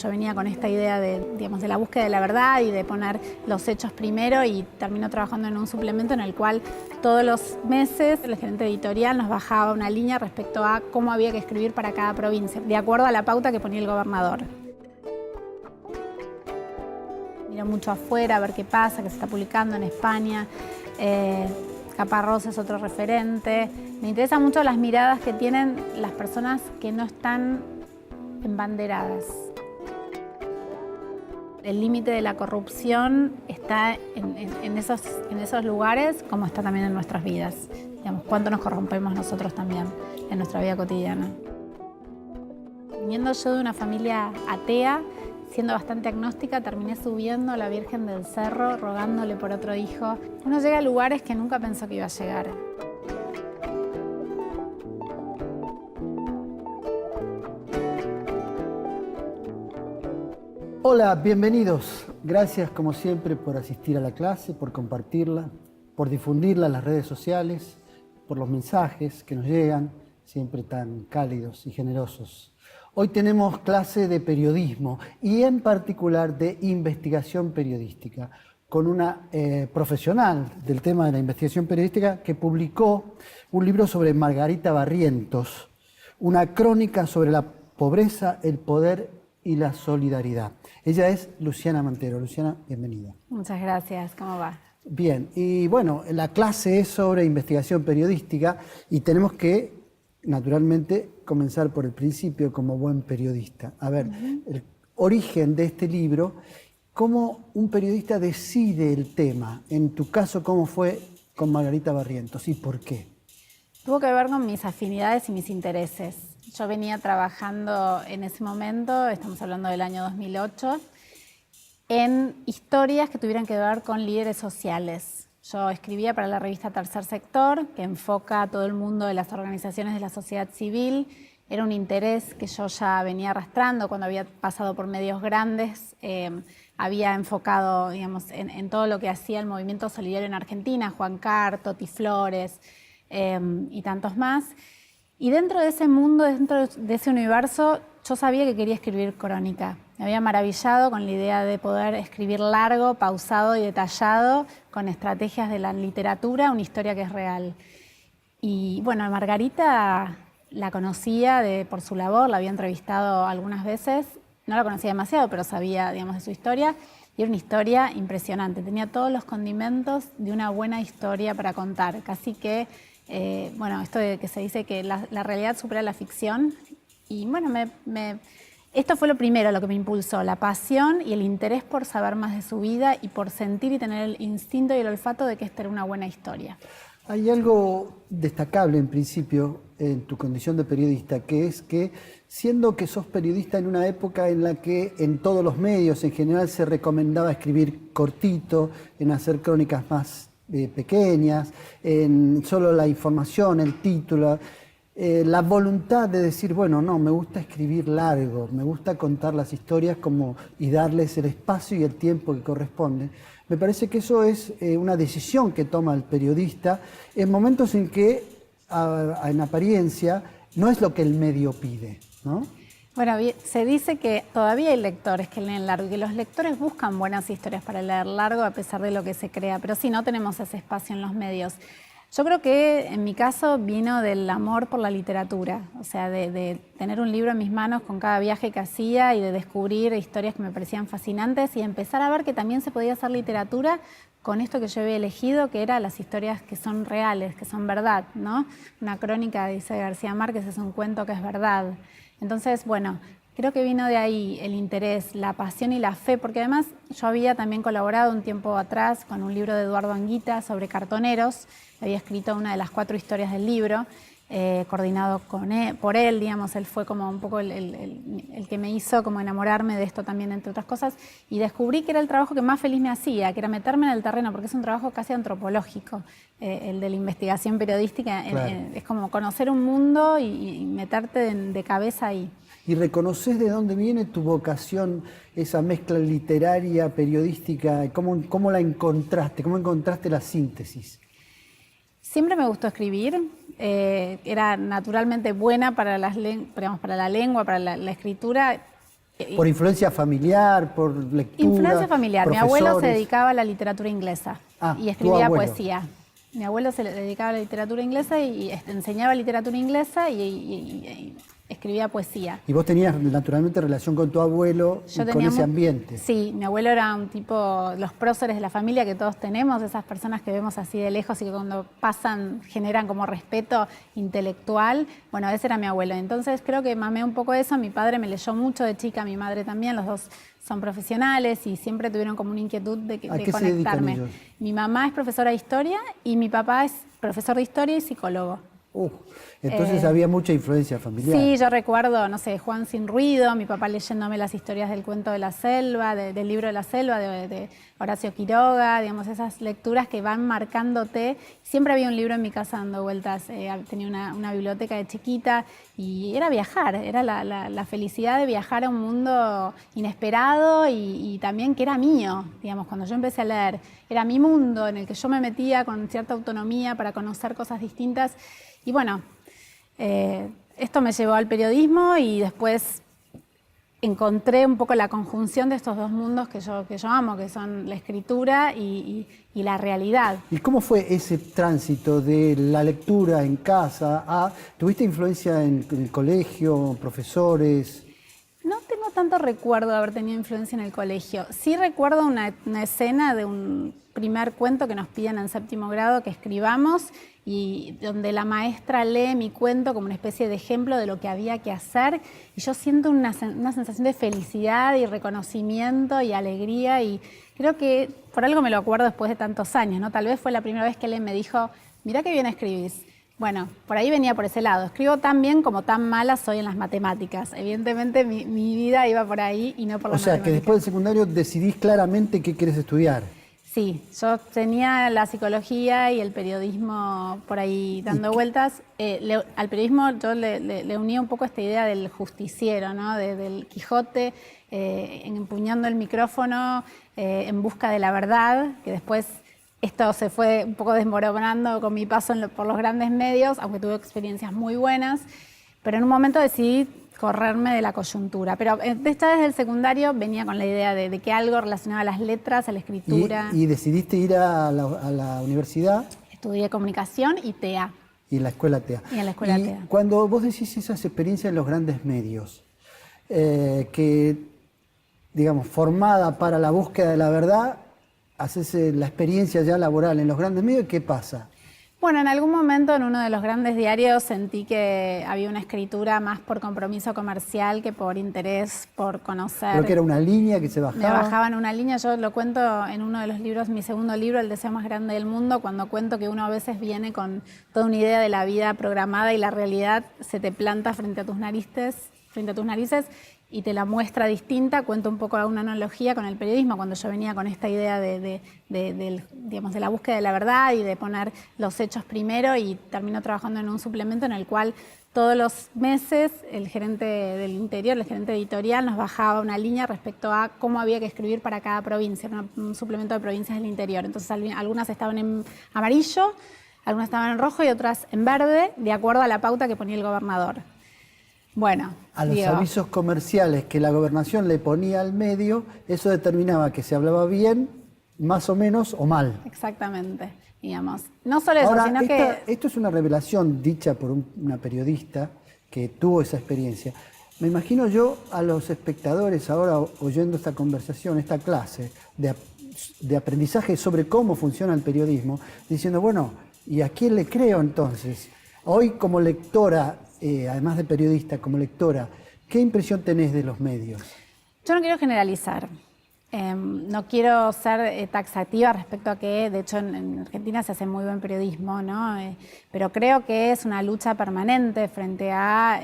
Yo venía con esta idea de la búsqueda de la verdad y de poner los hechos primero, y termino trabajando en un suplemento en el cual todos los meses el gerente editorial nos bajaba una línea respecto a cómo había que escribir para cada provincia, de acuerdo a la pauta que ponía el gobernador. Miro mucho afuera a ver qué pasa, qué se está publicando en España. Caparrós es otro referente. Me interesan mucho las miradas que tienen las personas que no están embanderadas. El límite de la corrupción está en esos lugares, como está también en nuestras vidas. Digamos, cuánto nos corrompemos nosotros también en nuestra vida cotidiana. Viniendo yo de una familia atea, siendo bastante agnóstica, terminé subiendo a la Virgen del Cerro, rogándole por otro hijo. Uno llega a lugares que nunca pensó que iba a llegar. Hola, bienvenidos. Gracias como siempre por asistir a la clase, por compartirla, por difundirla en las redes sociales, por los mensajes que nos llegan, siempre tan cálidos y generosos. Hoy tenemos clase de periodismo y en particular de investigación periodística con una profesional del tema de la investigación periodística que publicó un libro sobre Margarita Barrientos, una crónica sobre la pobreza, el poder y la solidaridad. Ella es Luciana Mantero. Luciana, bienvenida. Muchas gracias. ¿Cómo va? Bien, y bueno, la clase es sobre investigación periodística y tenemos que, naturalmente, comenzar por el principio como buen periodista. A ver, el origen de este libro, cómo un periodista decide el tema. En tu caso, ¿cómo fue con Margarita Barrientos y por qué? Tuvo que ver con mis afinidades y mis intereses. Yo venía trabajando en ese momento, estamos hablando del año 2008, en historias que tuvieran que ver con líderes sociales. Yo escribía para la revista Tercer Sector, que enfoca a todo el mundo de las organizaciones de la sociedad civil. Era un interés que yo ya venía arrastrando cuando había pasado por medios grandes. Había enfocado, digamos, en todo lo que hacía el movimiento solidario en Argentina, Juan Carr, Toti Flores y tantos más. Y dentro de ese mundo, dentro de ese universo, yo sabía que quería escribir crónica. Me había maravillado con la idea de poder escribir largo, pausado y detallado, con estrategias de la literatura, una historia que es real. Y bueno, Margarita la conocía por su labor, la había entrevistado algunas veces. No la conocía demasiado, pero sabía, digamos, de su historia. Y era una historia impresionante. Tenía todos los condimentos de una buena historia para contar. Casi que, bueno, esto de que se dice que la realidad supera la ficción. Y bueno, esto fue lo primero, lo que me impulsó, la pasión y el interés por saber más de su vida y por sentir y tener el instinto y el olfato de que esta era una buena historia. Hay algo destacable en principio en tu condición de periodista, que es que siendo que sos periodista en una época en la que en todos los medios en general se recomendaba escribir cortito, en hacer crónicas más pequeñas, en solo la información, el título, la voluntad de decir, bueno, no, me gusta escribir largo, me gusta contar las historias y darles el espacio y el tiempo que corresponde. Me parece que eso es una decisión que toma el periodista en momentos en que, en apariencia, no es lo que el medio pide, ¿no? Bueno, se dice que todavía hay lectores que leen largo y que los lectores buscan buenas historias para leer largo a pesar de lo que se crea, pero sí, no tenemos ese espacio en los medios. Yo creo que en mi caso vino del amor por la literatura, o sea, de tener un libro en mis manos con cada viaje que hacía y de descubrir historias que me parecían fascinantes y empezar a ver que también se podía hacer literatura con esto que yo había elegido, que eran las historias que son reales, que son verdad, ¿no? Una crónica, dice García Márquez, es un cuento que es verdad. Entonces, bueno, creo que vino de ahí el interés, la pasión y la fe, porque además yo había también colaborado un tiempo atrás con un libro de Eduardo Anguita sobre cartoneros. Había escrito una de las 4 historias del libro, coordinado por él, digamos. Él fue como un poco el que me hizo como enamorarme de esto también, entre otras cosas, y descubrí que era el trabajo que más feliz me hacía, que era meterme en el terreno, porque es un trabajo casi antropológico, el de la investigación periodística. Claro. Es como conocer un mundo y meterte de cabeza ahí. ¿Y reconoces de dónde viene tu vocación, esa mezcla literaria, periodística? ¿Cómo la encontraste? ¿Cómo encontraste la síntesis? Siempre me gustó escribir, era naturalmente buena para la lengua, para la escritura. ¿Por influencia familiar, por lectura? Influencia familiar. Mi abuelo se profesores? dedicaba a la literatura inglesa y tu escribía abuelo. poesía. Mi abuelo se dedicaba a la literatura inglesa y enseñaba literatura inglesa y escribía poesía. Y vos tenías naturalmente relación con tu abuelo y con ese ambiente. Sí, mi abuelo era un tipo, los próceres de la familia que todos tenemos, esas personas que vemos así de lejos y que cuando pasan generan como respeto intelectual. Bueno, ese era mi abuelo. Entonces creo que mamé un poco eso. Mi padre me leyó mucho de chica, mi madre también, los dos son profesionales y siempre tuvieron como una inquietud de ¿A qué conectarme. se dedican ellos? Mi mamá es profesora de historia y mi papá es profesor de historia y psicólogo. Entonces había mucha influencia familiar. Sí, yo recuerdo, no sé, Juan sin ruido, mi papá leyéndome las historias del cuento de la selva, del libro de la selva, de Horacio Quiroga, digamos, esas lecturas que van marcándote. Siempre había un libro en mi casa dando vueltas, tenía una biblioteca de chiquita y era viajar, era la felicidad de viajar a un mundo inesperado y también que era mío, digamos, cuando yo empecé a leer, era mi mundo en el que yo me metía con cierta autonomía para conocer cosas distintas. Y bueno, esto me llevó al periodismo y después encontré un poco la conjunción de estos dos mundos que yo amo, que son la escritura y la realidad. ¿Y cómo fue ese tránsito de la lectura en casa a... ¿Tuviste influencia en el colegio, profesores? No tengo tanto recuerdo de haber tenido influencia en el colegio. Sí recuerdo una escena de un primer cuento que nos piden en 7º grado que escribamos y donde la maestra lee mi cuento como una especie de ejemplo de lo que había que hacer y yo siento una sensación de felicidad y reconocimiento y alegría y creo que por algo me lo acuerdo después de tantos años, ¿no? Tal vez fue la primera vez que él me dijo, mirá qué bien escribís. Bueno, por ahí venía por ese lado. Escribo tan bien como tan mala soy en las matemáticas. Evidentemente mi vida iba por ahí y no por las matemáticas. O sea, que después del secundario decidís claramente qué querés estudiar. Sí, yo tenía la psicología y el periodismo por ahí dando vueltas. Al periodismo yo le unía un poco esta idea del justiciero, ¿no? Del Quijote empuñando el micrófono en busca de la verdad, que después esto se fue un poco desmoronando con mi paso por los grandes medios, aunque tuve experiencias muy buenas, pero en un momento decidí correrme de la coyuntura. Pero desde el secundario venía con la idea de que algo relacionado a las letras, a la escritura. ¿Y decidiste ir a la universidad? Estudié comunicación y TEA. Y en la escuela TEA. Y en la escuela TEA. Cuando vos decís esas experiencias en los grandes medios, que, digamos, formada para la búsqueda de la verdad, haces la experiencia ya laboral en los grandes medios, ¿qué pasa? Bueno, en algún momento en uno de los grandes diarios sentí que había una escritura más por compromiso comercial que por interés, por conocer. Creo que era una línea que se bajaba. Me bajaban una línea, yo lo cuento en uno de los libros, mi segundo libro, El deseo más grande del mundo, cuando cuento que uno a veces viene con toda una idea de la vida programada y la realidad se te planta frente a tus narices y te la muestra distinta. Cuento un poco una analogía con el periodismo, cuando yo venía con esta idea digamos, de la búsqueda de la verdad y de poner los hechos primero y termino trabajando en un suplemento en el cual todos los meses el gerente del interior, el gerente editorial nos bajaba una línea respecto a cómo había que escribir para cada provincia, un suplemento de provincias del interior. Entonces algunas estaban en amarillo, algunas estaban en rojo y otras en verde, de acuerdo a la pauta que ponía el gobernador. Bueno, a los avisos comerciales que la gobernación le ponía al medio, eso determinaba que se hablaba bien, más o menos, o mal. Exactamente, digamos. No solo eso, ahora, sino esto es una revelación dicha por una periodista que tuvo esa experiencia. Me imagino yo a los espectadores ahora oyendo esta conversación, esta clase de aprendizaje sobre cómo funciona el periodismo, diciendo, bueno, ¿y a quién le creo entonces? Hoy como lectora, además de periodista, como lectora, ¿qué impresión tenés de los medios? Yo no quiero generalizar. No quiero ser taxativa respecto a que, de hecho, en Argentina se hace muy buen periodismo, ¿no? Pero creo que es una lucha permanente frente a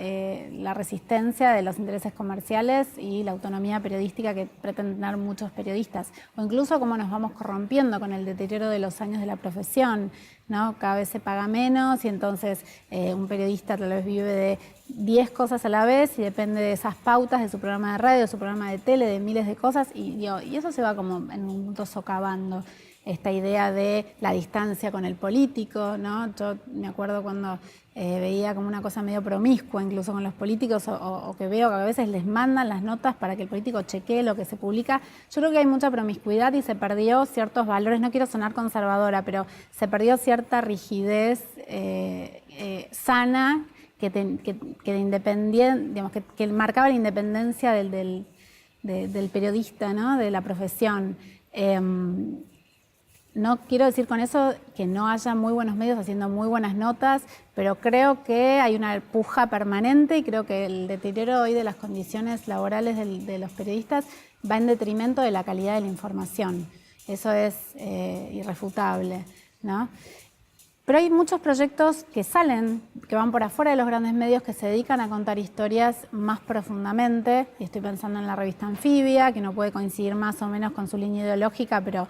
la resistencia de los intereses comerciales y la autonomía periodística que pretenden tener muchos periodistas, o incluso cómo nos vamos corrompiendo con el deterioro de los años de la profesión, ¿no? Cada vez se paga menos y entonces un periodista tal vez vive de 10 cosas a la vez y depende de esas pautas de su programa de radio, de su programa de tele, de miles de cosas y eso se va como en un punto socavando. esta idea de la distancia con el político, ¿no? Yo me acuerdo cuando veía como una cosa medio promiscua incluso con los políticos o que veo que a veces les mandan las notas para que el político chequee lo que se publica. Yo creo que hay mucha promiscuidad y se perdió ciertos valores, no quiero sonar conservadora, pero se perdió cierta rigidez sana que marcaba la independencia del periodista, ¿no? De la profesión. No quiero decir con eso que no haya muy buenos medios haciendo muy buenas notas, pero creo que hay una puja permanente y creo que el deterioro hoy de las condiciones laborales de los periodistas va en detrimento de la calidad de la información. Eso es irrefutable, ¿no? Pero hay muchos proyectos que salen, que van por afuera de los grandes medios, que se dedican a contar historias más profundamente. Y estoy pensando en la revista Anfibia, que no puede coincidir más o menos con su línea ideológica, pero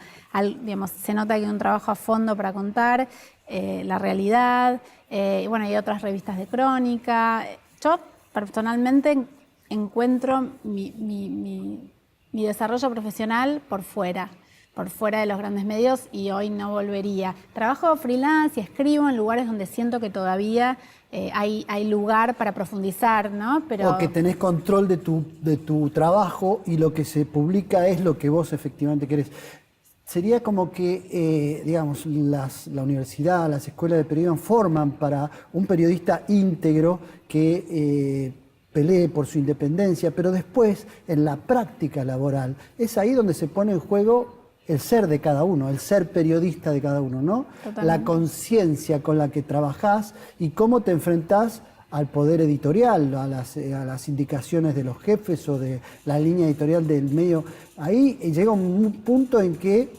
digamos, se nota que hay un trabajo a fondo para contar la realidad. Y bueno, hay otras revistas de crónica. Yo personalmente encuentro mi desarrollo profesional por fuera de los grandes medios y hoy no volvería. Trabajo freelance y escribo en lugares donde siento que todavía hay lugar para profundizar, ¿no? O que tenés control de tu trabajo y lo que se publica es lo que vos efectivamente querés. Sería como que, digamos, la universidad, las escuelas de periodismo forman para un periodista íntegro que pelee por su independencia, pero después, en la práctica laboral, es ahí donde se pone en juego el ser de cada uno, el ser periodista de cada uno, ¿no? Totalmente. La conciencia con la que trabajás y cómo te enfrentás al poder editorial, a las indicaciones de los jefes o de la línea editorial del medio. Ahí llega un punto en que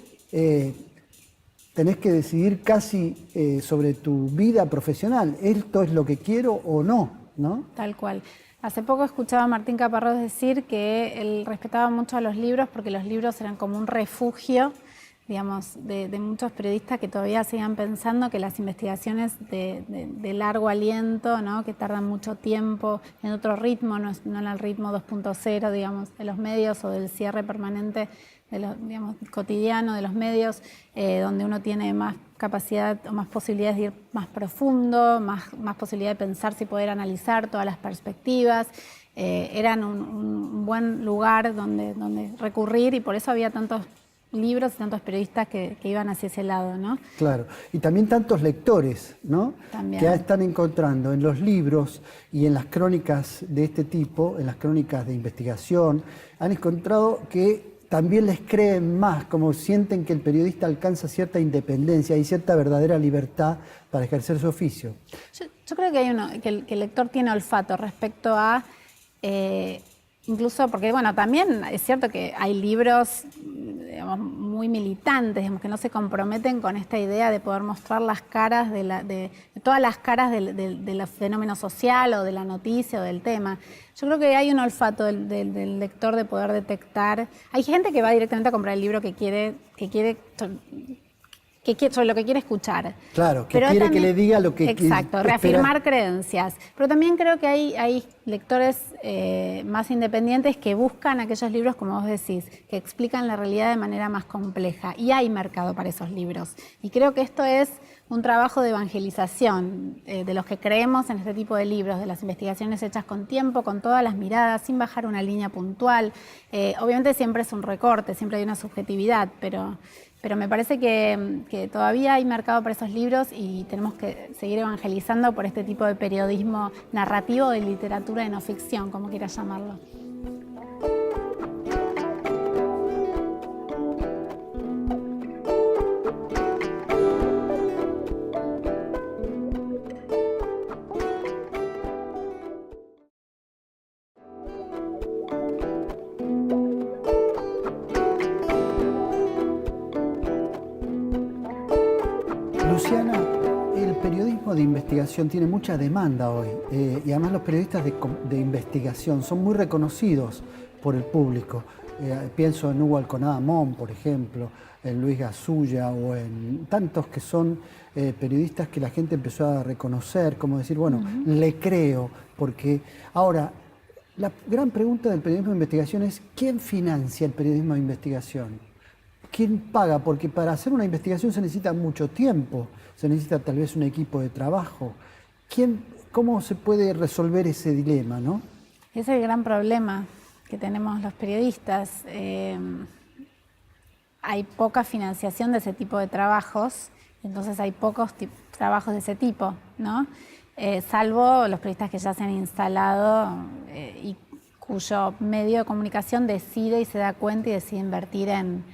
tenés que decidir casi sobre tu vida profesional. ¿Esto es lo que quiero o no? ¿No? Tal cual. Hace poco escuchaba a Martín Caparrós decir que él respetaba mucho a los libros porque los libros eran como un refugio, digamos, de muchos periodistas que todavía sigan pensando que las investigaciones de largo aliento, ¿no? Que tardan mucho tiempo, en otro ritmo, no en el ritmo 2.0, digamos, de los medios o del cierre permanente digamos, cotidiano de los medios, donde uno tiene más capacidad o más posibilidades de ir más profundo, más posibilidad de pensar y poder analizar todas las perspectivas. Eran un buen lugar donde recurrir y por eso había tantos libros y tantos periodistas que iban hacia ese lado, ¿no? Claro, y también tantos lectores, ¿no? También. Que están encontrando en los libros y en las crónicas de este tipo, en las crónicas de investigación, han encontrado que también les creen más, como sienten que el periodista alcanza cierta independencia y cierta verdadera libertad para ejercer su oficio. Yo creo que el lector tiene olfato respecto a, incluso porque, bueno, también es cierto que hay libros, digamos, muy militantes, digamos, que no se comprometen con esta idea de poder mostrar las caras de todas las caras del fenómeno social o de la noticia o del tema. Yo creo que hay un olfato del lector de poder detectar. Hay gente que va directamente a comprar el libro sobre lo que quiere escuchar. Claro, que pero quiere también, que le diga lo que exacto, espera. reafirmar creencias. Pero también creo que hay lectores más independientes que buscan aquellos libros, como vos decís, que explican la realidad de manera más compleja. Y hay mercado para esos libros. Y creo que esto es un trabajo de evangelización de los que creemos en este tipo de libros, de las investigaciones hechas con tiempo, con todas las miradas, sin bajar una línea puntual. Obviamente siempre es un recorte, siempre hay una subjetividad, pero me parece que todavía hay mercado para esos libros y tenemos que seguir evangelizando por este tipo de periodismo narrativo de literatura de no ficción, como quieras llamarlo. Luciana, el periodismo de investigación tiene mucha demanda hoy y además los periodistas de investigación son muy reconocidos por el público. Pienso en Hugo Alconada Amón, por ejemplo, en Luis Gasulla o en tantos que son periodistas que la gente empezó a reconocer, como decir, bueno, le creo, porque ahora la gran pregunta del periodismo de investigación es ¿quién financia el periodismo de investigación? ¿quién paga? Porque para hacer una investigación se necesita mucho tiempo, se necesita tal vez un equipo de trabajo. ¿Cómo se puede resolver ese dilema, no? Ese es el gran problema que tenemos los periodistas. Hay poca financiación de ese tipo de trabajos, entonces hay pocos trabajos de ese tipo, ¿no? Salvo los periodistas que ya se han instalado y cuyo medio de comunicación decide y se da cuenta y decide invertir en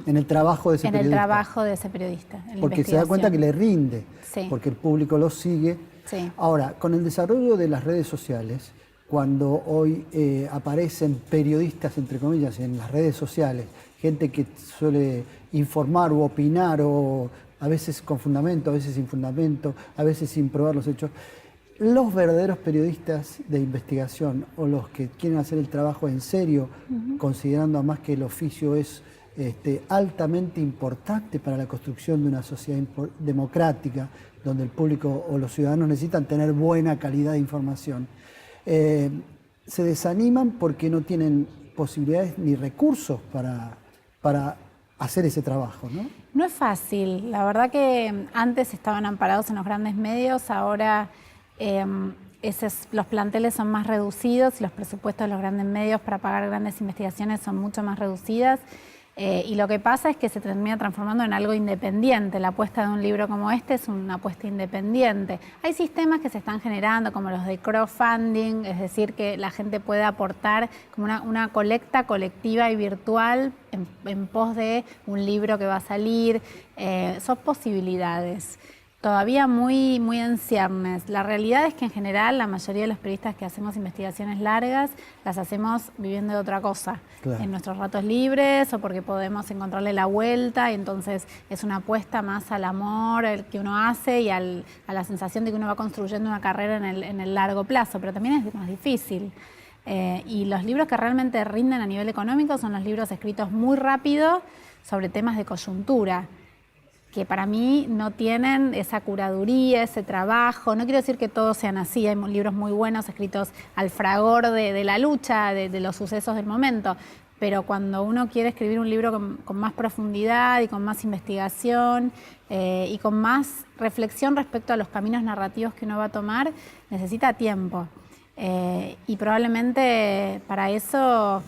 el trabajo de ese periodista. En el trabajo de ese periodista. Porque se da cuenta que le rinde, sí. Porque el público lo sigue. Sí. Ahora, con el desarrollo de las redes sociales, cuando hoy aparecen periodistas, entre comillas, en las redes sociales, gente que suele informar o opinar, o a veces con fundamento, a veces sin fundamento, a veces sin probar los hechos, los verdaderos periodistas de investigación o los que quieren hacer el trabajo en serio, considerando además que el oficio es altamente importante para la construcción de una sociedad democrática, donde el público o los ciudadanos necesitan tener buena calidad de información, se desaniman porque no tienen posibilidades ni recursos para hacer ese trabajo, ¿no? No es fácil. La verdad que antes estaban amparados en los grandes medios, ahora los planteles son más reducidos y los presupuestos de los grandes medios para pagar grandes investigaciones son mucho más reducidas. Y lo que pasa es que se termina transformando en algo independiente. La apuesta de un libro como este es una apuesta independiente. Hay sistemas que se están generando, como los de crowdfunding, es decir, que la gente puede aportar como una colecta colectiva y virtual en pos de un libro que va a salir. Son posibilidades. Todavía muy, muy en ciernes. La realidad es que en general la mayoría de los periodistas que hacemos investigaciones largas las hacemos viviendo de otra cosa, claro, en nuestros ratos libres o porque podemos encontrarle la vuelta, y entonces es una apuesta más al amor el que uno hace y a la sensación de que uno va construyendo una carrera en el largo plazo, pero también es más difícil. Y los libros que realmente rinden a nivel económico son los libros escritos muy rápido sobre temas de coyuntura, que para mí no tienen esa curaduría, ese trabajo. No quiero decir que todos sean así, hay libros muy buenos escritos al fragor de la lucha, de los sucesos del momento, pero cuando uno quiere escribir un libro con más profundidad y con más investigación y con más reflexión respecto a los caminos narrativos que uno va a tomar, necesita tiempo. Y probablemente para eso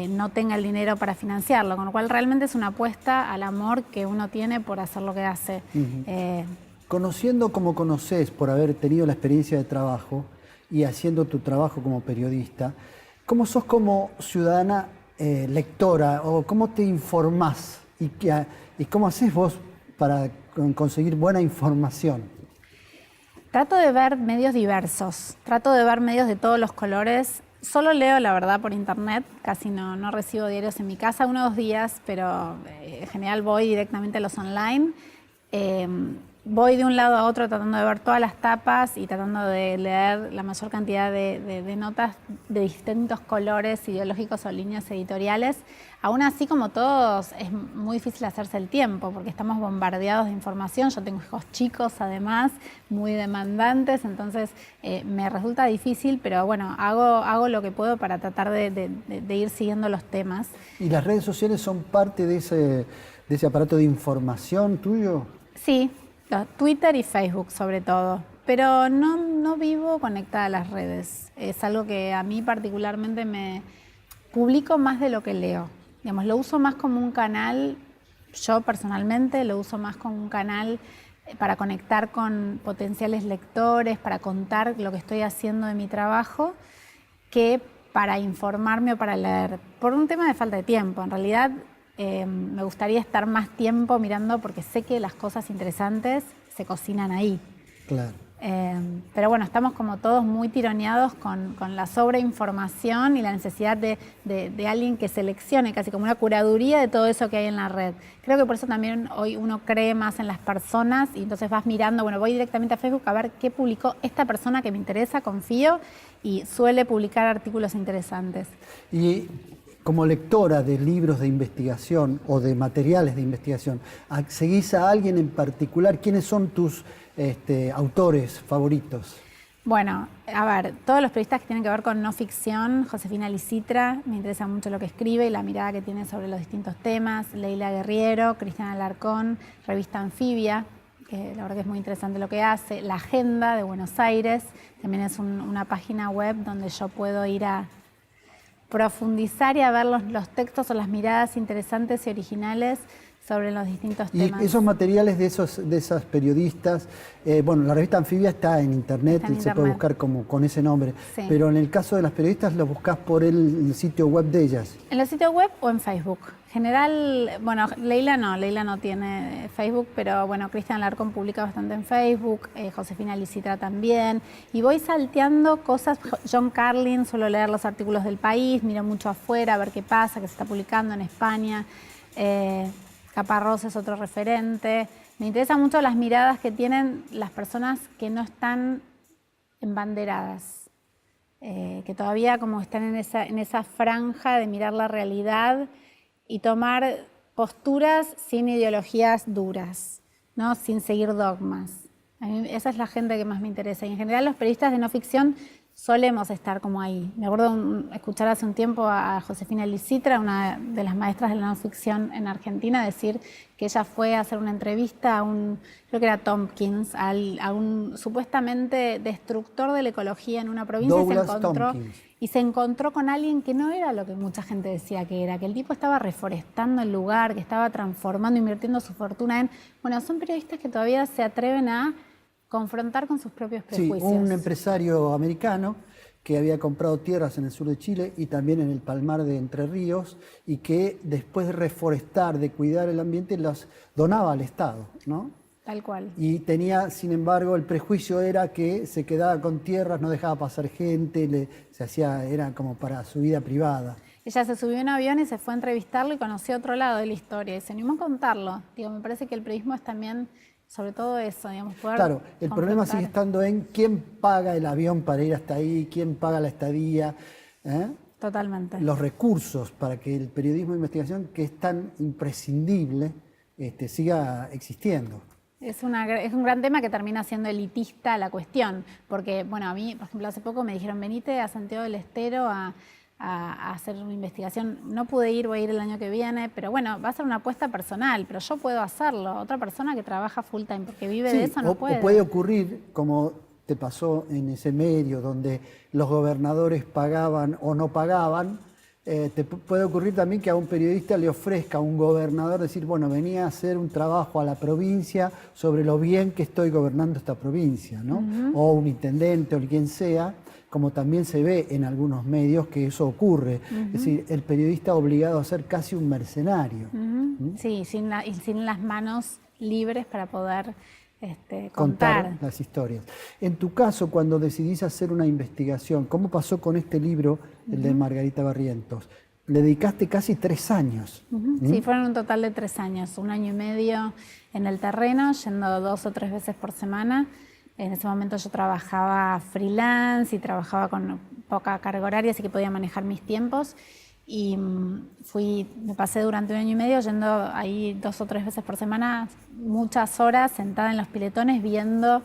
no tenga el dinero para financiarlo, con lo cual realmente es una apuesta al amor que uno tiene por hacer lo que hace. Conociendo como conoces, por haber tenido la experiencia de trabajo y haciendo tu trabajo como periodista, ¿cómo sos como ciudadana lectora o cómo te informás y cómo haces vos para conseguir buena información? Trato de ver medios diversos, trato de ver medios de todos los colores. Solo leo, la verdad, por internet, casi no recibo diarios en mi casa, 1 o 2 días, pero en general voy directamente a los online. Voy de un lado a otro tratando de ver todas las tapas y tratando de leer la mayor cantidad de notas de distintos colores ideológicos o líneas editoriales. Aún así, como todos, es muy difícil hacerse el tiempo porque estamos bombardeados de información. Yo tengo hijos chicos, además, muy demandantes, entonces me resulta difícil, pero bueno, hago lo que puedo para tratar de ir siguiendo los temas. ¿Y las redes sociales son parte de ese aparato de información tuyo? Sí. Twitter y Facebook sobre todo, pero no vivo conectada a las redes. Es algo que a mí particularmente me publico más de lo que leo. Digamos, lo uso más como un canal, yo personalmente lo uso más como un canal para conectar con potenciales lectores, para contar lo que estoy haciendo de mi trabajo, que para informarme o para leer, por un tema de falta de tiempo. En realidad, me gustaría estar más tiempo mirando porque sé que las cosas interesantes se cocinan ahí. Claro. Pero bueno, estamos como todos muy tironeados con la sobreinformación y la necesidad de alguien que seleccione, casi como una curaduría de todo eso que hay en la red. Creo que por eso también hoy uno cree más en las personas y entonces vas mirando, bueno, voy directamente a Facebook a ver qué publicó esta persona que me interesa, confío, y suele publicar artículos interesantes. Y como lectora de libros de investigación o de materiales de investigación, ¿seguís a alguien en particular? ¿Quiénes son tus autores favoritos? Bueno, a ver, todos los periodistas que tienen que ver con no ficción, Josefina Licitra, me interesa mucho lo que escribe y la mirada que tiene sobre los distintos temas, Leila Guerriero, Cristiana Alarcón, Revista Anfibia, que la verdad que es muy interesante lo que hace, La Agenda de Buenos Aires, también es una página web donde yo puedo ir a profundizar y a ver los textos o las miradas interesantes y originales sobre los distintos temas. Y esos materiales de esas periodistas, bueno, la revista Anfibia está en internet, se puede buscar como con ese nombre, sí. Pero en el caso de las periodistas lo buscas por el sitio web de ellas. En el sitio web o en Facebook. En general, bueno, Leila no tiene Facebook, pero bueno, Cristian Alarcón publica bastante en Facebook, Josefina Licitra también, y voy salteando cosas. John Carlin, suelo leer los artículos del País, miro mucho afuera a ver qué pasa, qué se está publicando en España. Caparrós es otro referente. Me interesan mucho las miradas que tienen las personas que no están embanderadas, que todavía como están en esa franja de mirar la realidad y tomar posturas sin ideologías duras, ¿no? Sin seguir dogmas. A mí esa es la gente que más me interesa. Y en general los periodistas de no ficción solemos estar como ahí. Me acuerdo escuchar hace un tiempo a Josefina Licitra, una de las maestras de la no ficción en Argentina, decir que ella fue a hacer una entrevista a creo que era Tompkins, a un supuestamente destructor de la ecología en una provincia, y se encontró con alguien que no era lo que mucha gente decía que era, que el tipo estaba reforestando el lugar, que estaba transformando, invirtiendo su fortuna en... Bueno, son periodistas que todavía se atreven a confrontar con sus propios prejuicios. Sí, un empresario americano que había comprado tierras en el sur de Chile y también en el Palmar de Entre Ríos y que después de reforestar, de cuidar el ambiente, las donaba al Estado, ¿no? Tal cual. Y tenía, sin embargo, el prejuicio era que se quedaba con tierras, no dejaba pasar gente, era como para su vida privada. Ella se subió en un avión y se fue a entrevistarlo y conoció otro lado de la historia y se animó a contarlo. Digo, me parece que el periodismo es también... sobre todo eso, digamos, poder Claro, el problema sigue estando en quién paga el avión para ir hasta ahí, quién paga la estadía. Totalmente. Los recursos para que el periodismo de investigación, que es tan imprescindible, siga existiendo. Es un gran tema que termina siendo elitista la cuestión, porque, bueno, a mí, por ejemplo, hace poco me dijeron, venite a Santiago del Estero a hacer una investigación. No pude ir, voy a ir el año que viene, pero bueno, va a ser una apuesta personal, pero yo puedo hacerlo. Otra persona que trabaja full time porque vive de eso no puede. O puede ocurrir, como te pasó en ese medio, donde los gobernadores pagaban o no pagaban, te puede ocurrir también que a un periodista le ofrezca a un gobernador decir, bueno, venía a hacer un trabajo a la provincia sobre lo bien que estoy gobernando esta provincia, ¿no? O un intendente o quien sea, como también se ve en algunos medios que eso ocurre. Es decir, el periodista obligado a ser casi un mercenario. Sí, sin las manos libres para poder contar las historias. En tu caso, cuando decidís hacer una investigación, ¿cómo pasó con este libro, el de Margarita Barrientos? Le dedicaste casi 3 años. Sí, fueron un total de 3 años, 1 año y medio en el terreno, yendo 2 o 3 veces por semana. En ese momento yo trabajaba freelance y trabajaba con poca carga horaria, así que podía manejar mis tiempos. Y me pasé durante 1 año y medio yendo ahí 2 o 3 veces por semana, muchas horas sentada en los piletones viendo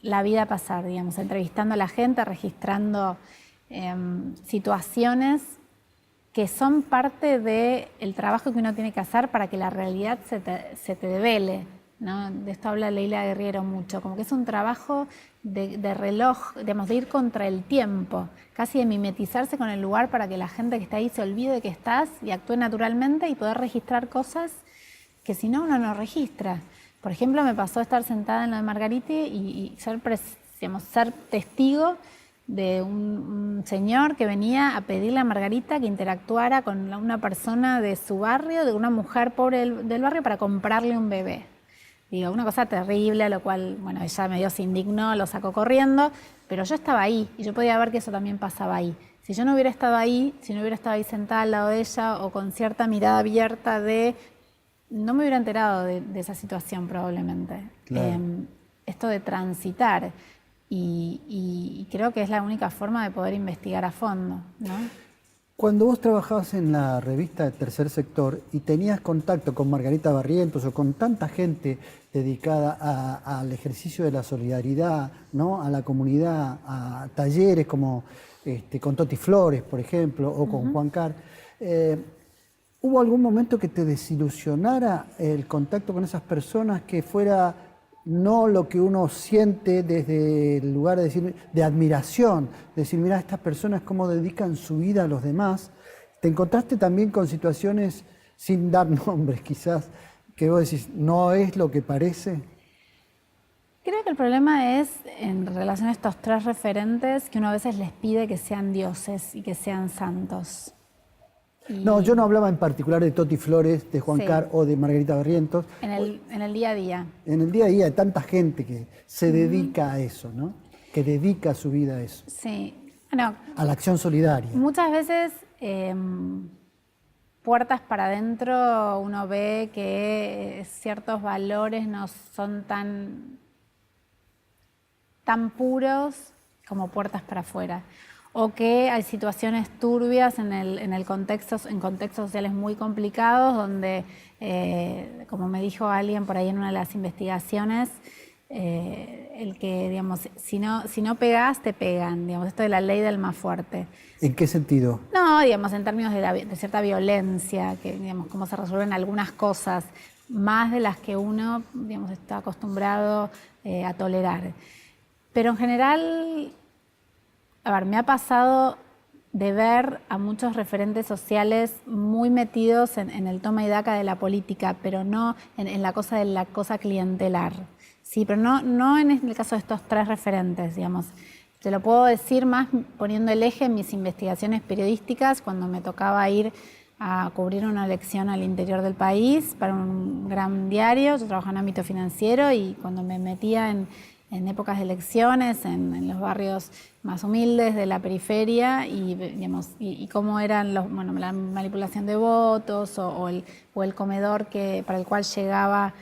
la vida pasar, digamos, entrevistando a la gente, registrando situaciones que son parte del trabajo que uno tiene que hacer para que la realidad se te devele, ¿no? De esto habla Leila Guerriero mucho, como que es un trabajo de reloj, digamos, de ir contra el tiempo, casi de mimetizarse con el lugar para que la gente que está ahí se olvide de que estás y actúe naturalmente y poder registrar cosas que si no, uno no registra. Por ejemplo, me pasó estar sentada en lo de Margarita y ser testigo de un señor que venía a pedirle a Margarita que interactuara con una persona de su barrio, de una mujer pobre del barrio, para comprarle un bebé. Digo, una cosa terrible, a lo cual, bueno, ella medio se indignó, lo sacó corriendo, pero yo estaba ahí y yo podía ver que eso también pasaba ahí. Si yo no hubiera estado ahí, si no hubiera estado ahí sentada al lado de ella o con cierta mirada abierta no me hubiera enterado de esa situación probablemente. Claro. Esto de transitar y creo que es la única forma de poder investigar a fondo, ¿no? Cuando vos trabajabas en la revista de Tercer Sector y tenías contacto con Margarita Barrientos o con tanta gente dedicada al ejercicio de la solidaridad, ¿no? A la comunidad, a talleres como con Toti Flores, por ejemplo, o con Juan Car, ¿hubo algún momento que te desilusionara el contacto con esas personas, que fuera no lo que uno siente desde el lugar de, decir, de admiración, de decir, mira, estas personas cómo dedican su vida a los demás? ¿Te encontraste también con situaciones, sin dar nombres quizás, que vos decís, no es lo que parece? Creo que el problema es, en relación a estos tres referentes, que uno a veces les pide que sean dioses y que sean santos. No, yo no hablaba en particular de Toti Flores, de Juan Car o de Margarita Barrientos. En el día a día. En el día a día hay tanta gente que se dedica a eso, ¿no? Que dedica su vida a eso. Sí. Bueno, a la acción solidaria. Muchas veces, puertas para adentro, uno ve que ciertos valores no son tan puros como puertas para afuera. O que hay situaciones turbias en contextos sociales muy complicados, donde, como me dijo alguien por ahí en una de las investigaciones, el que, digamos, si no pegás, te pegan, digamos, esto de la ley del más fuerte. ¿En qué sentido? No, digamos, en términos de cierta violencia, que, digamos, cómo se resuelven algunas cosas, más de las que uno, digamos, está acostumbrado a tolerar. Pero en general, a ver, me ha pasado de ver a muchos referentes sociales muy metidos en el toma y daca de la política, pero no en la cosa clientelar. Sí, pero no en el caso de estos tres referentes, digamos. Te lo puedo decir más poniendo el eje en mis investigaciones periodísticas, cuando me tocaba ir a cubrir una elección al interior del país para un gran diario. Yo trabajaba en ámbito financiero y cuando me metía en épocas de elecciones, en los barrios más humildes de la periferia, y, digamos, y cómo eran la manipulación de votos o el comedor para el cual llegaba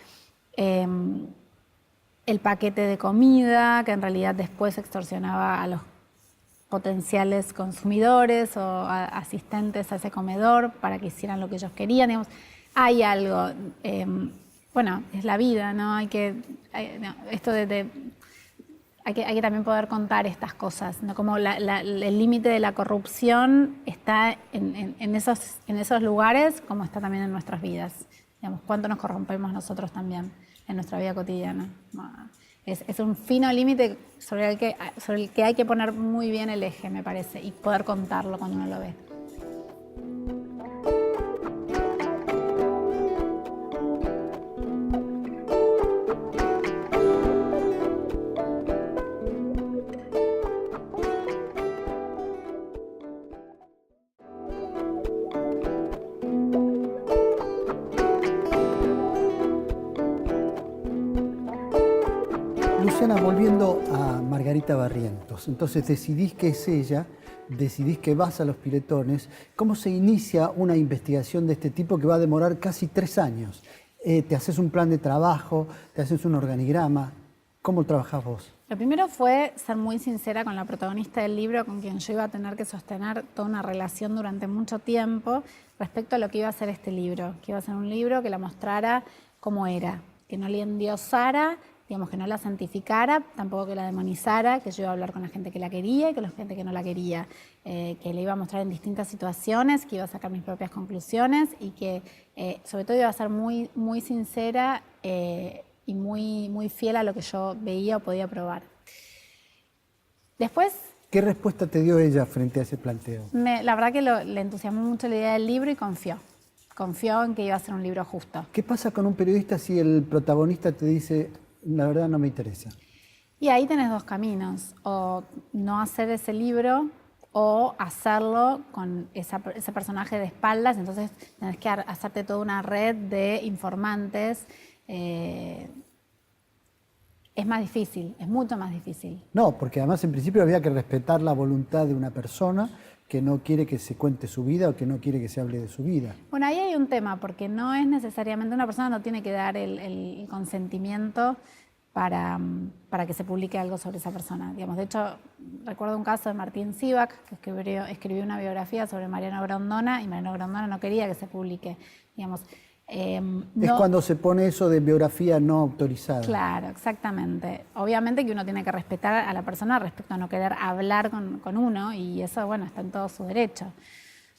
el paquete de comida, que en realidad después extorsionaba a los potenciales consumidores o asistentes a ese comedor para que hicieran lo que ellos querían. Digamos, hay algo, bueno, es la vida, ¿no? Hay que también poder contar estas cosas, ¿no? Como el límite de la corrupción está en esos lugares, como está también en nuestras vidas. Digamos, cuánto nos corrompemos nosotros también en nuestra vida cotidiana. Es un fino límite sobre el que hay que poner muy bien el eje, me parece, y poder contarlo cuando uno lo ve. Luciana, volviendo a Margarita Barrientos, entonces decidís que es ella, decidís que vas a Los Piletones. ¿Cómo se inicia una investigación de este tipo que va a demorar casi 3 años? ¿Te haces un plan de trabajo? ¿Te haces un organigrama? ¿Cómo trabajás vos? Lo primero fue ser muy sincera con la protagonista del libro, con quien yo iba a tener que sostener toda una relación durante mucho tiempo respecto a lo que iba a ser este libro, que iba a ser un libro que la mostrara como era, que no le endiosara, digamos, que no la santificara, tampoco que la demonizara, que yo iba a hablar con la gente que la quería y con la gente que no la quería, que le iba a mostrar en distintas situaciones, que iba a sacar mis propias conclusiones y que sobre todo iba a ser muy, muy sincera y muy, muy fiel a lo que yo veía o podía probar. Después... ¿Qué respuesta te dio ella frente a ese planteo? La verdad que le entusiasmó mucho la idea del libro y confió. Confió en que iba a ser un libro justo. ¿Qué pasa con un periodista si el protagonista te dice, la verdad no me interesa? Y ahí tenés dos caminos, o no hacer ese libro o hacerlo con ese personaje de espaldas, entonces tenés que hacerte toda una red de informantes. Es más difícil, es mucho más difícil. No, porque además en principio había que respetar la voluntad de una persona que no quiere que se cuente su vida o que no quiere que se hable de su vida. Bueno, ahí hay un tema, porque no es necesariamente, una persona no tiene que dar el consentimiento para que se publique algo sobre esa persona. Digamos, de hecho, recuerdo un caso de Martín Sivak, que escribió una biografía sobre Mariano Grondona, y Mariano Grondona no quería que se publique. Digamos, es cuando se pone eso de biografía no autorizada. Claro, exactamente. Obviamente que uno tiene que respetar a la persona respecto a no querer hablar con uno, y eso, bueno, está en todo su derecho.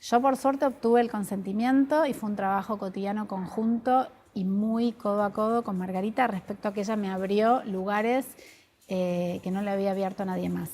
Yo, por suerte, obtuve el consentimiento y fue un trabajo cotidiano conjunto y muy codo a codo con Margarita respecto a que ella me abrió lugares que no le había abierto a nadie más.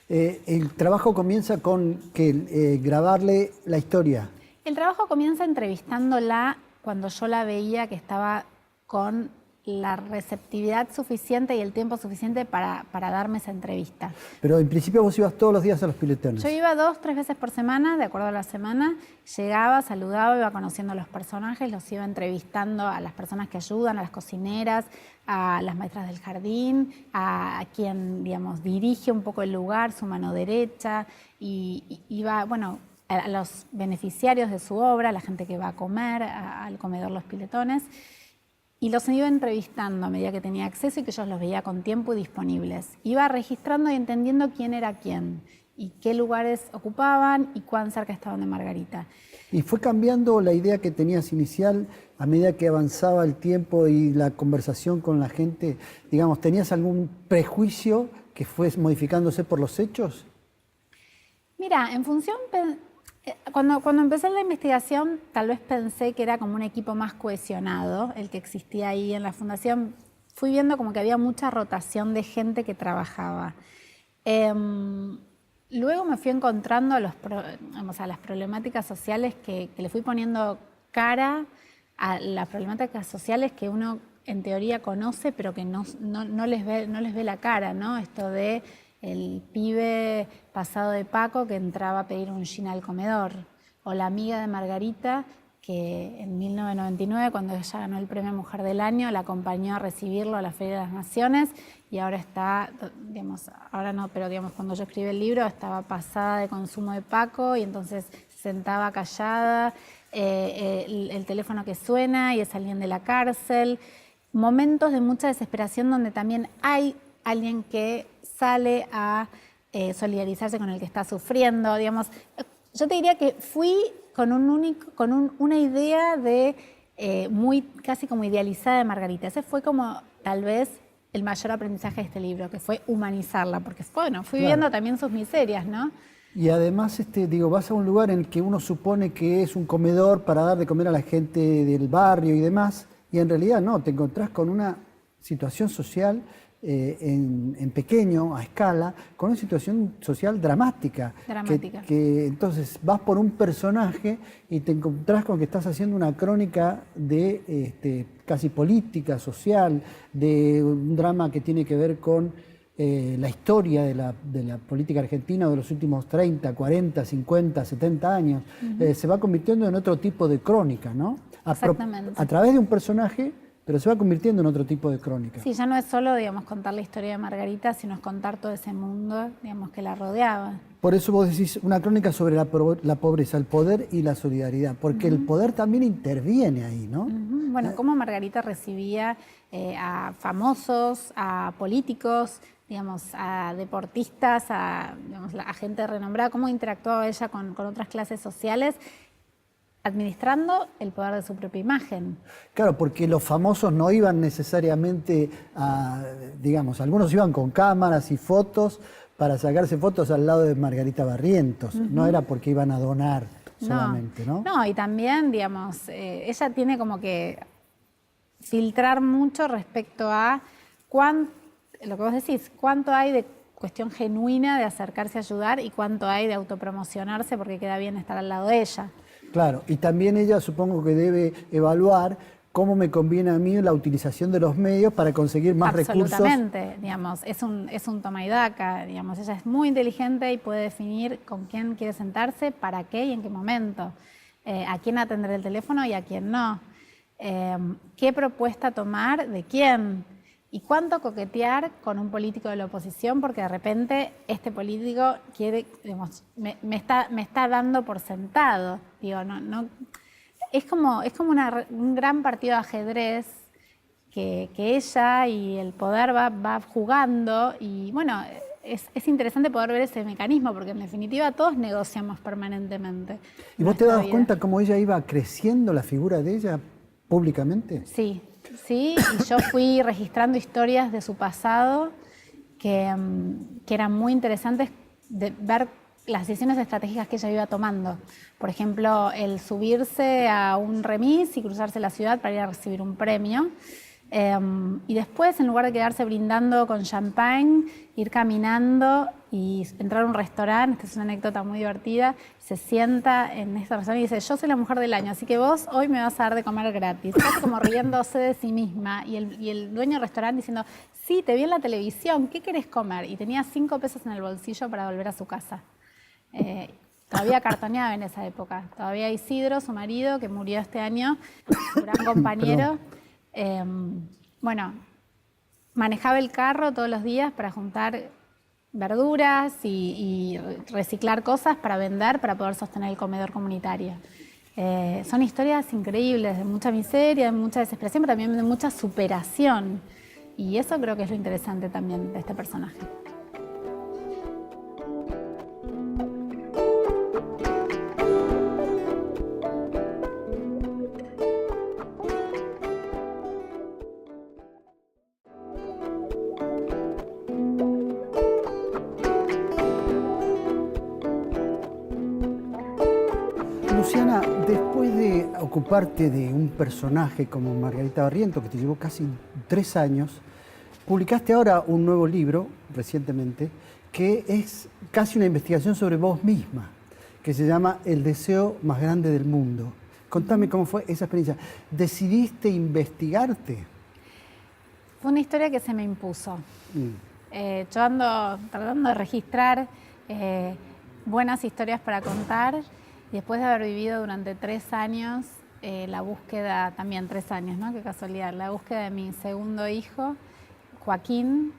El trabajo comienza con grabarle la historia. El trabajo comienza entrevistándola cuando yo la veía que estaba con la receptividad suficiente y el tiempo suficiente para darme esa entrevista. Pero en principio vos ibas todos los días a los piletones. Yo iba 2, 3 veces por semana, de acuerdo a la semana. Llegaba, saludaba, iba conociendo a los personajes, los iba entrevistando a las personas que ayudan, a las cocineras, a las maestras del jardín, a quien, digamos, dirige un poco el lugar, su mano derecha, y iba, bueno, a los beneficiarios de su obra, a la gente que va a comer, al comedor Los Piletones. Y los iba entrevistando a medida que tenía acceso y que ellos los veía con tiempo y disponibles. Iba registrando y entendiendo quién era quién y qué lugares ocupaban y cuán cerca estaban de Margarita. ¿Y fue cambiando la idea que tenías inicial a medida que avanzaba el tiempo y la conversación con la gente? Digamos, ¿tenías algún prejuicio que fue modificándose por los hechos? Mira, en función... Cuando empecé la investigación, tal vez pensé que era como un equipo más cohesionado, el que existía ahí en la fundación. Fui viendo como que había mucha rotación de gente que trabajaba. Luego me fui encontrando a las problemáticas sociales que le fui poniendo cara a las problemáticas sociales que uno en teoría conoce, pero que no les ve la cara, ¿no? Esto de el pibe pasado de Paco que entraba a pedir un gin al comedor, o la amiga de Margarita que en 1999, cuando ella ganó el premio Mujer del Año, la acompañó a recibirlo a la Feria de las Naciones, y ahora está, digamos, ahora no, pero digamos, cuando yo escribí el libro estaba pasada de consumo de Paco y entonces se sentaba callada, el teléfono que suena y es alguien de la cárcel, momentos de mucha desesperación donde también hay alguien que sale a solidarizarse con el que está sufriendo, digamos. Yo te diría que fui con una idea de casi como idealizada de Margarita. Ese fue como tal vez el mayor aprendizaje de este libro, que fue humanizarla, porque bueno, fui viendo también sus miserias, ¿no? Y además, vas a un lugar en el que uno supone que es un comedor para dar de comer a la gente del barrio y demás, y en realidad no, te encontrás con una situación social en pequeño, a escala, con una situación social dramática. Que entonces vas por un personaje y te encontrás con que estás haciendo una crónica de casi política, social, de un drama que tiene que ver con la historia de la política argentina de los últimos 30, 40, 50, 70 años. Se va convirtiendo en otro tipo de crónica, ¿no? Exactamente. A través de un personaje, pero se va convirtiendo en otro tipo de crónica. Sí, ya no es solo, digamos, contar la historia de Margarita, sino es contar todo ese mundo, digamos, que la rodeaba. Por eso vos decís una crónica sobre la pobreza, el poder y la solidaridad, porque el poder también interviene ahí, ¿no? Bueno, cómo Margarita recibía a famosos, a políticos, digamos, a deportistas, a gente renombrada, cómo interactuaba ella con otras clases sociales, administrando el poder de su propia imagen. Claro, porque los famosos no iban necesariamente a, digamos, algunos iban con cámaras y fotos para sacarse fotos al lado de Margarita Barrientos, no era porque iban a donar solamente, ¿no? No, y también, digamos, ella tiene como que filtrar mucho respecto a lo que vos decís, cuánto hay de cuestión genuina de acercarse a ayudar y cuánto hay de autopromocionarse porque queda bien estar al lado de ella. Claro, y también ella supongo que debe evaluar cómo me conviene a mí la utilización de los medios para conseguir más recursos. Absolutamente, digamos, es un toma y daca, digamos, ella es muy inteligente y puede definir con quién quiere sentarse, para qué y en qué momento, a quién atender el teléfono y a quién no, qué propuesta tomar de quién y cuánto coquetear con un político de la oposición, porque de repente este político quiere, digamos, me está dando por sentado, digo, no, es como un gran partido de ajedrez que ella y el poder va jugando y bueno, es interesante poder ver ese mecanismo porque en definitiva todos negociamos permanentemente. ¿Y vos te das cuenta cómo ella iba creciendo la figura de ella públicamente? Sí, sí, y yo fui registrando historias de su pasado que eran muy interesantes de ver las decisiones estratégicas que ella iba tomando. Por ejemplo, el subirse a un remis y cruzarse la ciudad para ir a recibir un premio. Y después, en lugar de quedarse brindando con champagne, ir caminando y entrar a un restaurante, esta es una anécdota muy divertida, se sienta en este restaurante y dice, yo soy la mujer del año, así que vos hoy me vas a dar de comer gratis. Casi como riéndose de sí misma y el dueño del restaurante diciendo, sí, te vi en la televisión, ¿qué querés comer? Y tenía 5 pesos en el bolsillo para volver a su casa. Todavía cartoneaba en esa época, todavía Isidro, su marido, que murió este año, su gran compañero, bueno, manejaba el carro todos los días para juntar verduras y reciclar cosas para vender, para poder sostener el comedor comunitario. Son historias increíbles, de mucha miseria, de mucha desesperación, pero también de mucha superación. Y eso creo que es lo interesante también de este personaje. Luciana, después de ocuparte de un personaje como Margarita Barrientos, que te llevó casi 3 años, publicaste ahora un nuevo libro, recientemente, que es casi una investigación sobre vos misma, que se llama El deseo más grande del mundo. Contame cómo fue esa experiencia. ¿Decidiste investigarte? Fue una historia que se me impuso. Yo ando tratando de registrar buenas historias para contar. Y después de haber vivido durante 3 años la búsqueda, también 3 años, ¿no? Qué casualidad, la búsqueda de mi segundo hijo, Joaquín,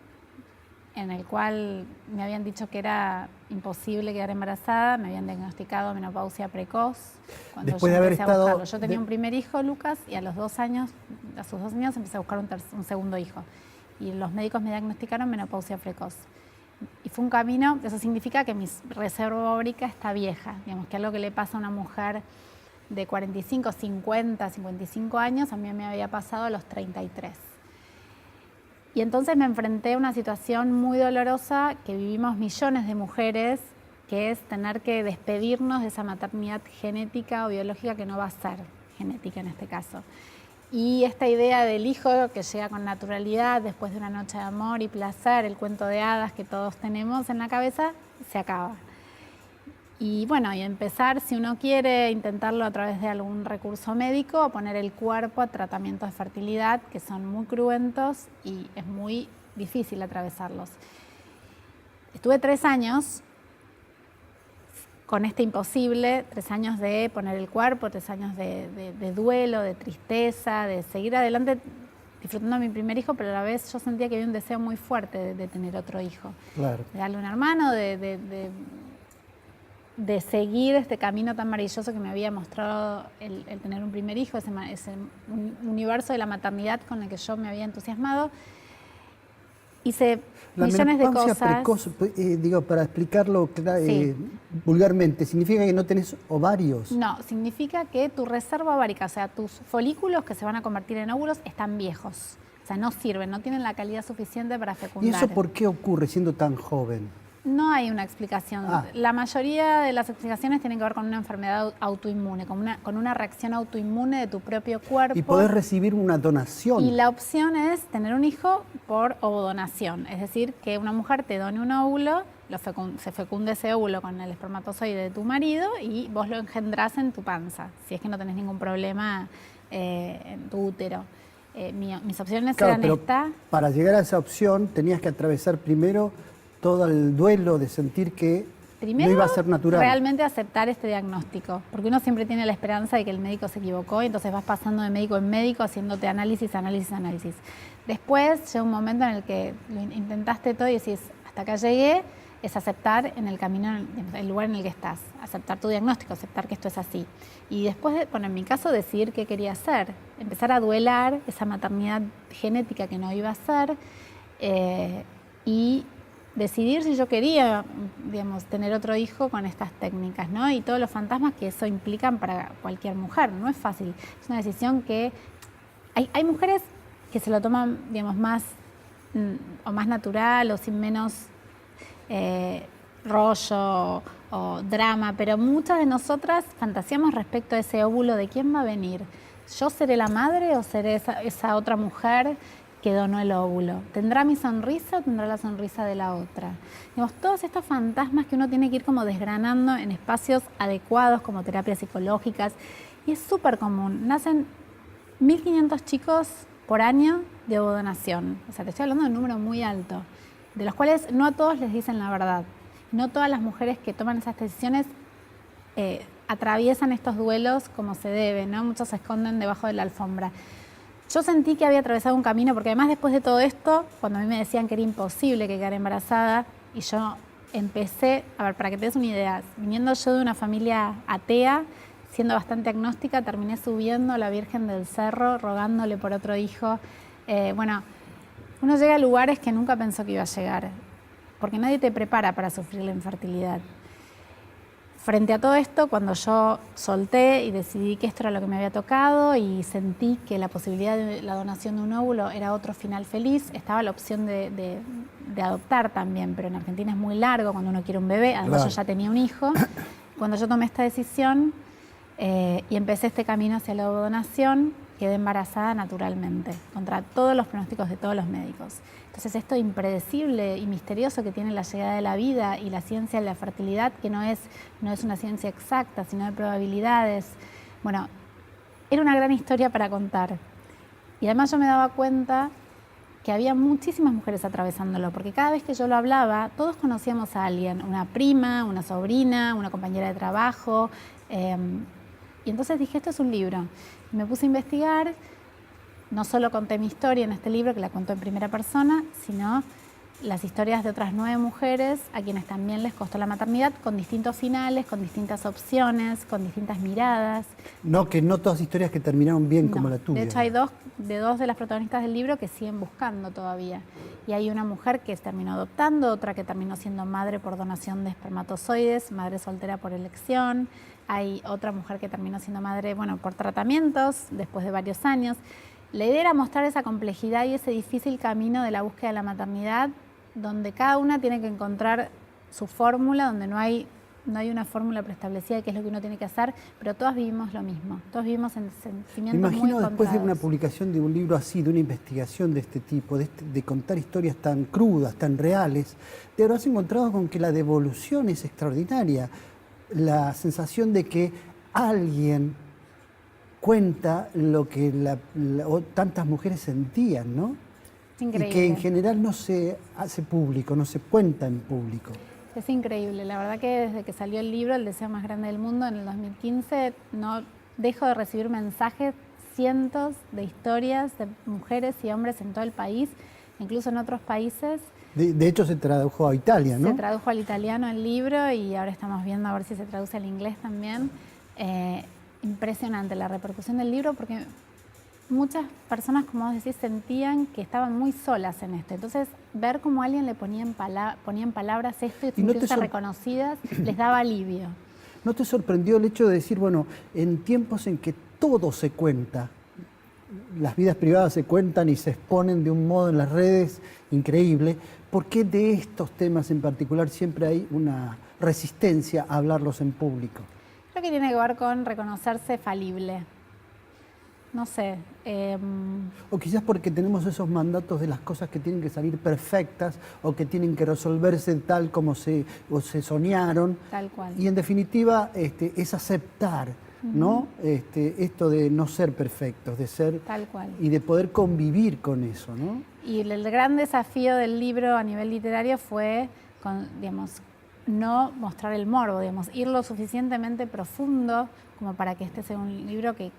en el cual me habían dicho que era imposible quedar embarazada, me habían diagnosticado menopausia precoz. Cuando Después yo de haber empecé a buscarlo. estado... Yo tenía un primer hijo, Lucas, y a sus 2 años empecé a buscar un segundo hijo. Y los médicos me diagnosticaron menopausia precoz. Y fue un camino, eso significa que mi reserva ovárica está vieja, digamos que algo que le pasa a una mujer de 45, 50, 55 años, a mí me había pasado a los 33. Y entonces me enfrenté a una situación muy dolorosa que vivimos millones de mujeres, que es tener que despedirnos de esa maternidad genética o biológica que no va a ser genética en este caso. Y esta idea del hijo que llega con naturalidad después de una noche de amor y placer, el cuento de hadas que todos tenemos en la cabeza, se acaba. Y bueno, y empezar, si uno quiere, intentarlo a través de algún recurso médico, a poner el cuerpo a tratamientos de fertilidad que son muy cruentos y es muy difícil atravesarlos. Estuve 3 años con este imposible, 3 años de poner el cuerpo, 3 años de duelo, de tristeza, de seguir adelante disfrutando de mi primer hijo, pero a la vez yo sentía que había un deseo muy fuerte de tener otro hijo. Claro. De darle un hermano, de seguir este camino tan maravilloso que me había mostrado el tener un primer hijo, ese universo de la maternidad con el que yo me había entusiasmado. Hice millones de cosas. Precoz, digo, para explicarlo Sí. Vulgarmente, ¿significa que no tenés ovarios? No, significa que tu reserva ovárica, o sea, tus folículos que se van a convertir en óvulos están viejos. O sea, no sirven, no tienen la calidad suficiente para fecundar. ¿Y eso por qué ocurre siendo tan joven? No hay una explicación. La mayoría de las explicaciones tienen que ver con una enfermedad autoinmune, con una reacción autoinmune de tu propio cuerpo. Y podés recibir una donación. Y la opción es tener un hijo por ovodonación, es decir, que una mujer te done un óvulo, se fecunde ese óvulo con el espermatozoide de tu marido y vos lo engendrás en tu panza, si es que no tenés ningún problema en tu útero. Mis opciones eran esta. Para llegar a esa opción tenías que atravesar primero todo el duelo de sentir que Primero, no iba a ser natural. Realmente aceptar este diagnóstico, porque uno siempre tiene la esperanza de que el médico se equivocó y entonces vas pasando de médico en médico haciéndote análisis. Después llega un momento en el que lo intentaste todo y decís, hasta acá llegué, es aceptar en el camino, el lugar en el que estás, aceptar tu diagnóstico, aceptar que esto es así. Y después, bueno, en mi caso, decidir qué quería hacer, empezar a duelar esa maternidad genética que no iba a ser y decidir si yo quería, digamos, tener otro hijo con estas técnicas, ¿no? Y todos los fantasmas que eso implican para cualquier mujer. No es fácil, es una decisión que hay mujeres que se lo toman, digamos, más o más natural o sin menos rollo o drama, pero muchas de nosotras fantaseamos respecto a ese óvulo de quién va a venir. ¿Yo seré la madre o seré esa otra mujer que donó el óvulo? ¿Tendrá mi sonrisa o tendrá la sonrisa de la otra? Digamos, todos estos fantasmas que uno tiene que ir como desgranando en espacios adecuados como terapias psicológicas, y es súper común. Nacen 1.500 chicos por año de ovodonación. O sea, te estoy hablando de un número muy alto, de los cuales no a todos les dicen la verdad. No todas las mujeres que toman esas decisiones atraviesan estos duelos como se debe, ¿no? Muchos se esconden debajo de la alfombra. Yo sentí que había atravesado un camino, porque además después de todo esto, cuando a mí me decían que era imposible que quedara embarazada, y yo empecé, a ver, para que te des una idea, viniendo yo de una familia atea, siendo bastante agnóstica, terminé subiendo a la Virgen del Cerro, rogándole por otro hijo. Bueno, uno llega a lugares que nunca pensó que iba a llegar, porque nadie te prepara para sufrir la infertilidad. Frente a todo esto, cuando yo solté y decidí que esto era lo que me había tocado y sentí que la posibilidad de la donación de un óvulo era otro final feliz, estaba la opción de adoptar también, pero en Argentina es muy largo cuando uno quiere un bebé, además yo ya tenía un hijo. Cuando yo tomé esta decisión y empecé este camino hacia la donación, quedé embarazada naturalmente, contra todos los pronósticos de todos los médicos. Entonces esto impredecible y misterioso que tiene la llegada de la vida y la ciencia de la fertilidad, que no es una ciencia exacta, sino de probabilidades. Bueno, era una gran historia para contar. Y además yo me daba cuenta que había muchísimas mujeres atravesándolo, porque cada vez que yo lo hablaba, todos conocíamos a alguien, una prima, una sobrina, una compañera de trabajo. Y entonces dije, esto es un libro. Y me puse a investigar. No solo conté mi historia en este libro, que la cuento en primera persona, sino las historias de otras 9 mujeres a quienes también les costó la maternidad, con distintos finales, con distintas opciones, con distintas miradas. No, que no todas historias que terminaron bien como la tuya. De hecho, hay dos de las protagonistas del libro que siguen buscando todavía. Y hay una mujer que terminó adoptando, otra que terminó siendo madre por donación de espermatozoides, madre soltera por elección. Hay otra mujer que terminó siendo madre, bueno, por tratamientos, después de varios años. La idea era mostrar esa complejidad y ese difícil camino de la búsqueda de la maternidad, donde cada una tiene que encontrar su fórmula, donde no hay una fórmula preestablecida de qué es lo que uno tiene que hacer, pero todas vivimos lo mismo, todos vivimos en sentimientos muy imagino encontrados. Después de una publicación de un libro así, de una investigación de este tipo, de contar historias tan crudas, tan reales, te habrás encontrado con que la devolución es extraordinaria, la sensación de que alguien cuenta lo que tantas mujeres sentían, ¿no? Increíble. Y que en general no se hace público, no se cuenta en público. Es increíble, la verdad que desde que salió el libro El deseo más grande del mundo en el 2015, no dejo de recibir mensajes, cientos de historias de mujeres y hombres en todo el país, incluso en otros países. De hecho se tradujo a Italia, ¿no? Se tradujo al italiano el libro y ahora estamos viendo a ver si se traduce al inglés también. Impresionante la repercusión del libro, porque muchas personas, como vos decís, sentían que estaban muy solas en esto. Entonces, ver cómo alguien le ponía en palabras esto y sentirse reconocidas, les daba alivio. ¿No te sorprendió el hecho de decir, bueno, en tiempos en que todo se cuenta, las vidas privadas se cuentan y se exponen de un modo en las redes increíble, ¿por qué de estos temas en particular siempre hay una resistencia a hablarlos en público? Creo que tiene que ver con reconocerse falible. No sé. O quizás porque tenemos esos mandatos de las cosas que tienen que salir perfectas o que tienen que resolverse tal como se soñaron. Tal cual. Y en definitiva es aceptar, ¿no? Esto de no ser perfectos, de ser... Tal cual. Y de poder convivir con eso, ¿no? Y el gran desafío del libro a nivel literario fue, digamos, no mostrar el morbo, digamos, ir lo suficientemente profundo como para que este sea un libro que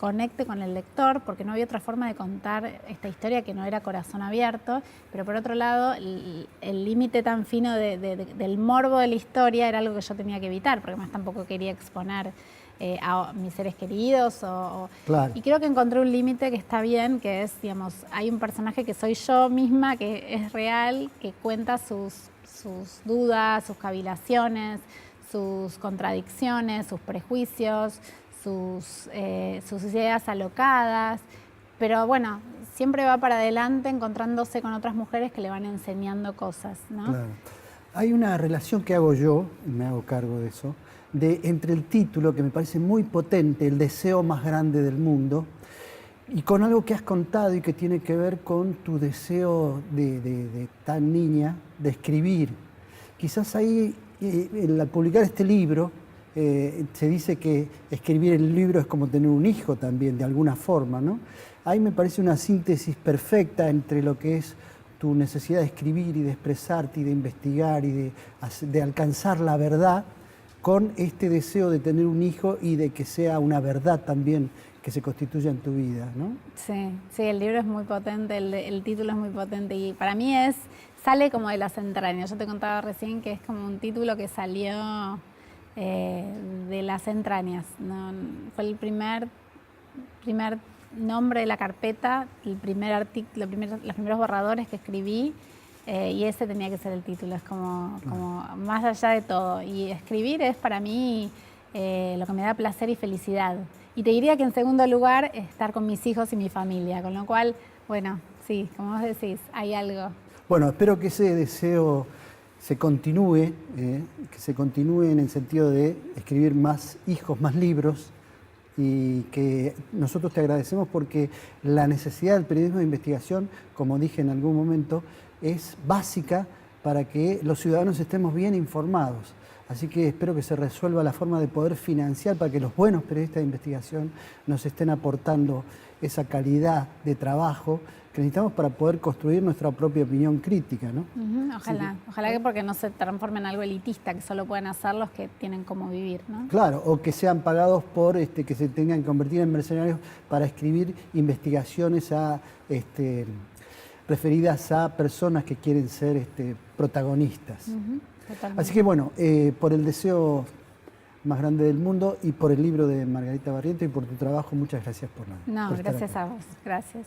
conecte con el lector, porque no había otra forma de contar esta historia que no era corazón abierto, pero por otro lado el límite tan fino del morbo de la historia era algo que yo tenía que evitar, porque más tampoco quería exponer a mis seres queridos. Claro. Y creo que encontré un límite que está bien, que es, digamos, hay un personaje que soy yo misma, que es real, que cuenta sus dudas, sus cavilaciones, sus contradicciones, sus prejuicios, sus ideas alocadas, pero bueno, siempre va para adelante encontrándose con otras mujeres que le van enseñando cosas, ¿no? Claro. Hay una relación que hago yo, y me hago cargo de eso, entre el título, que me parece muy potente, El deseo más grande del mundo, y con algo que has contado y que tiene que ver con tu deseo de tan niña de escribir. Quizás ahí, al publicar este libro, se dice que escribir el libro es como tener un hijo también, de alguna forma, ¿no? Ahí me parece una síntesis perfecta entre lo que es tu necesidad de escribir y de expresarte y de investigar y de alcanzar la verdad, con este deseo de tener un hijo y de que sea una verdad también que se constituya en tu vida, ¿no? Sí, sí, el libro es muy potente, el título es muy potente y para mí sale como de las entrañas. Yo te contaba recién que es como un título que salió de las entrañas, ¿no? Fue el primer nombre de la carpeta, el primer artículo, los primeros borradores que escribí, y ese tenía que ser el título, es como más allá de todo. Y escribir es para mí lo que me da placer y felicidad. Y te diría que en segundo lugar, estar con mis hijos y mi familia, con lo cual, bueno, sí, como vos decís, hay algo. Bueno, espero que ese deseo se continúe, que se continúe en el sentido de escribir más hijos, más libros, y que nosotros te agradecemos porque la necesidad del periodismo de investigación, como dije en algún momento, es básica para que los ciudadanos estemos bien informados. Así que espero que se resuelva la forma de poder financiar para que los buenos periodistas de investigación nos estén aportando esa calidad de trabajo que necesitamos para poder construir nuestra propia opinión crítica, ¿no? Ojalá, ojalá que porque no se transforme en algo elitista, que solo pueden hacer los que tienen cómo vivir, ¿no? Claro, o que sean pagados por que se tengan que convertir en mercenarios para escribir investigaciones referidas a personas que quieren ser protagonistas. Así que bueno, por el deseo más grande del mundo y por el libro de Margarita Barrientos y por tu trabajo, muchas gracias por No, por estar gracias aquí. a vos, gracias.